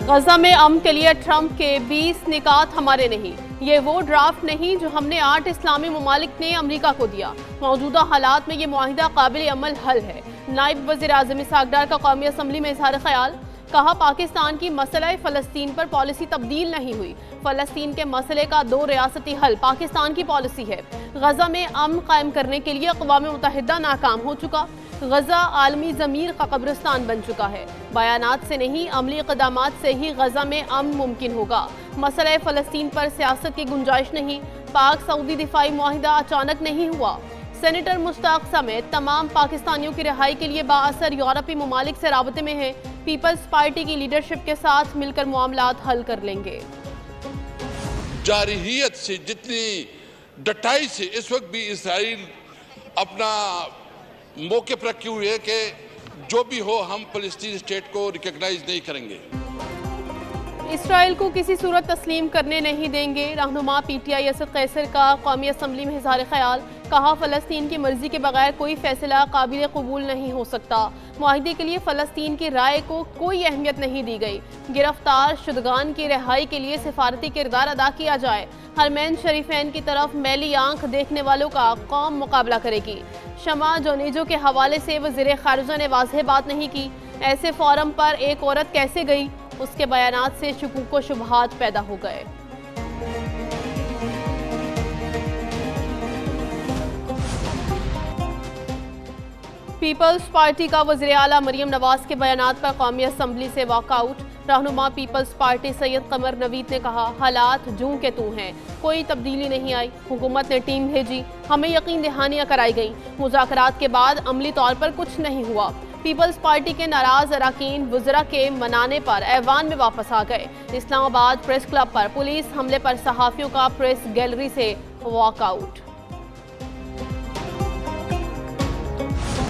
غزہ میں امن کے لیے ٹرمپ کے 20 نکات ہمارے نہیں، یہ وہ ڈرافٹ نہیں جو ہم نے 8 اسلامی ممالک نے امریکہ کو دیا۔ موجودہ حالات میں یہ معاہدہ قابل عمل حل ہے۔ نائب وزیر اعظم اسحاق ڈار کا قومی اسمبلی میں اظہار خیال، کہا پاکستان کی مسئلہ فلسطین پر پالیسی تبدیل نہیں ہوئی۔ فلسطین کے مسئلے کا 2 ریاستی حل پاکستان کی پالیسی ہے۔ غزہ میں امن قائم کرنے کے لیے اقوام متحدہ ناکام ہو چکا۔ غزہ عالمی ضمیر کا قبرستان بن چکا ہے۔ بیانات سے نہیں، عملی اقدامات سے ہی غزہ میں امن ممکن ہوگا۔ مسئلہ فلسطین پر سیاست کی گنجائش نہیں۔ پاک سعودی دفاعی معاہدہ اچانک نہیں ہوا۔ سینیٹر مشتاق سمیت تمام پاکستانیوں کی رہائی کے لیے بااثر یورپی ممالک سے رابطے میں ہیں۔ پیپلز پارٹی کی لیڈرشپ کے ساتھ مل کر معاملات حل کر لیں گے۔ جارحیت سے جتنی ڈٹائی سے اس وقت بھی اسرائیل اپنا موقف رکھے ہوئے ہے کہ جو بھی ہو ہم فلسطین اسٹیٹ کو ریکگنائز نہیں کریں گے۔ اسرائیل کو کسی صورت تسلیم کرنے نہیں دیں گے۔ رہنما پی ٹی آئی اسد قیصر کا قومی اسمبلی میں اظہار خیال، کہا فلسطین کی مرضی کے بغیر کوئی فیصلہ قابل قبول نہیں ہو سکتا۔ معاہدے کے لیے فلسطین کی رائے کو کوئی اہمیت نہیں دی گئی۔ گرفتار شدگان کی رہائی کے لیے سفارتی کردار ادا کیا جائے۔ حرمین شریفین کی طرف میلی آنکھ دیکھنے والوں کا قوم مقابلہ کرے گی۔ شمع جونیجو کے حوالے سے وزیر خارجہ نے واضح بات نہیں کی۔ ایسے فورم پر ایک عورت کیسے گئی؟ اس کے بیانات سے شکوک و شبہات پیدا ہو گئے۔ پیپلز پارٹی کا وزیر اعلیٰ مریم نواز کے بیانات پر قومی اسمبلی سے واک آؤٹ۔ رہنما پیپلز پارٹی سید قمر نوید نے کہا حالات جوں کے توں ہیں، کوئی تبدیلی نہیں آئی۔ حکومت نے ٹیم بھیجی، ہمیں یقین دہانیاں کرائی گئیں، مذاکرات کے بعد عملی طور پر کچھ نہیں ہوا۔ پیپلز پارٹی کے ناراض اراکین وزراء کے منانے پر ایوان میں واپس آ گئے۔ اسلام آباد پریس کلب پر پولیس حملے پر صحافیوں کا پریس گیلری سے واک آؤٹ۔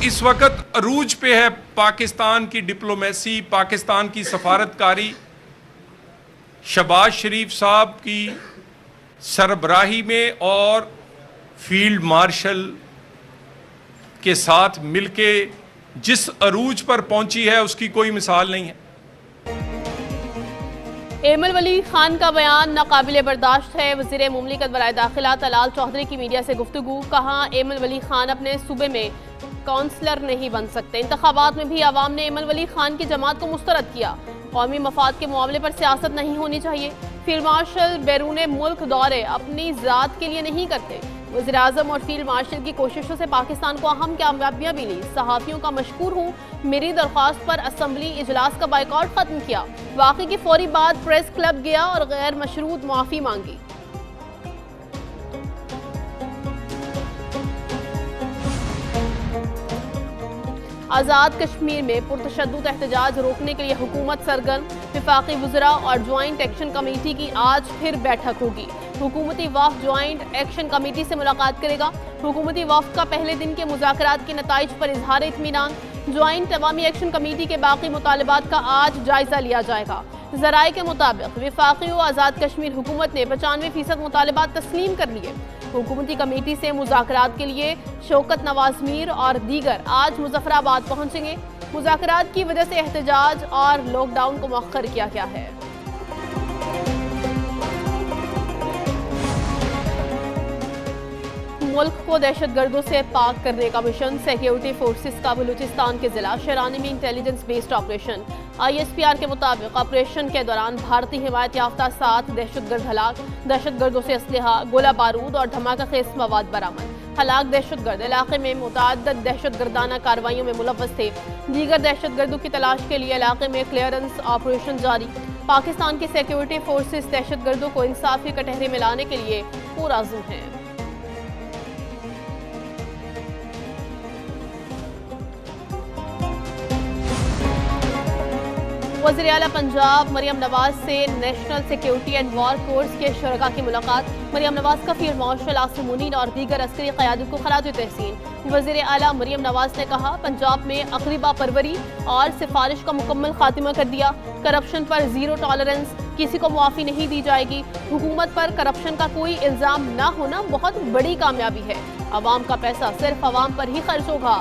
اس وقت عروج پہ ہے پاکستان کی ڈپلومیسی، پاکستان کی سفارتکاری۔ شہباز شریف صاحب کی سربراہی میں اور فیلڈ مارشل کے ساتھ مل کے جس عروج پر پہنچی ہے اس کی کوئی مثال نہیں ہے۔ ایمل ولی خان کا بیان ناقابل برداشت ہے۔ وزیر مملکت برائے داخلہ طلال چودھری کی میڈیا سے گفتگو، کہا ایمل ولی خان اپنے صوبے میں کونسلر نہیں بن سکتے۔ انتخابات میں بھی عوام نے ایمل ولی خان کی جماعت کو مسترد کیا۔ قومی مفاد کے معاملے پر سیاست نہیں ہونی چاہیے۔ فیلڈ مارشل بیرون ملک دورے اپنی ذات کے لیے نہیں کرتے۔ وزیر اعظم اور فیلڈ مارشل کی کوششوں سے پاکستان کو اہم کامیابیاں ملی۔ صحافیوں کا مشکور ہوں، میری درخواست پر اسمبلی اجلاس کا بائیکاٹ ختم کیا۔ واقعے کی فوری بعد پریس کلب گیا اور غیر مشروط معافی مانگی۔ آزاد کشمیر میں پرتشدد احتجاج روکنے کے لیے حکومت سرگرم۔ وفاقی وزراء اور جوائنٹ ایکشن کمیٹی کی آج پھر بیٹھک ہوگی۔ حکومتی وفد جوائنٹ ایکشن کمیٹی سے ملاقات کرے گا۔ حکومتی وفد کا پہلے دن کے مذاکرات کے نتائج پر اظہار اطمینان۔ جوائنٹ عوامی ایکشن کمیٹی کے باقی مطالبات کا آج جائزہ لیا جائے گا۔ ذرائع کے مطابق وفاقی و آزاد کشمیر حکومت نے 95% مطالبات تسلیم کر لیے۔ حکومتی کمیٹی سے مذاکرات کے لیے شوکت نواز میر اور دیگر آج مظفر آباد پہنچیں گے۔ مذاکرات کی وجہ سے احتجاج اور لاک ڈاؤن کو مؤخر کیا گیا ہے۔ ملک کو دہشت گردوں سے پاک کرنے کا مشن، سیکیورٹی فورسز کا بلوچستان کے ضلع شیرانی میں intelligence based operation. I S P R کے مطابق آپریشن کے دوران بھارتی حمایت یافتہ 7 دہشت گرد ہلاک، دہشت گردوں سے اسلحہ، گولہ بارود اور دھماکہ خیز مواد برآمد۔ ہلاک دہشت گرد علاقے میں متعدد دہشت گردانہ کارروائیوں میں ملوث تھے۔ دیگر دہشت گردوں کی تلاش کے لیے علاقے میں کلیئرنس آپریشن جاری۔ پاکستان کی سیکیورٹی فورسز دہشت گردوں کو انصاف کے کٹہرے میں لانے کے لیے پرعزم ہیں۔ وزیر اعلیٰ پنجاب مریم نواز سے national security and war course کے شرکاء کی ملاقات۔ مریم نواز کا فیلڈ مارشل عاصم منیر اور دیگر عسکری قیادت کو خراج تحسین۔ وزیر اعلیٰ مریم نواز نے کہا پنجاب میں اقربا پروری اور سفارش کا مکمل خاتمہ کر دیا۔ کرپشن پر زیرو ٹالرنس، کسی کو معافی نہیں دی جائے گی۔ حکومت پر کرپشن کا کوئی الزام نہ ہونا بہت بڑی کامیابی ہے۔ عوام کا پیسہ صرف عوام پر ہی خرچ ہوگا۔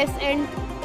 S&P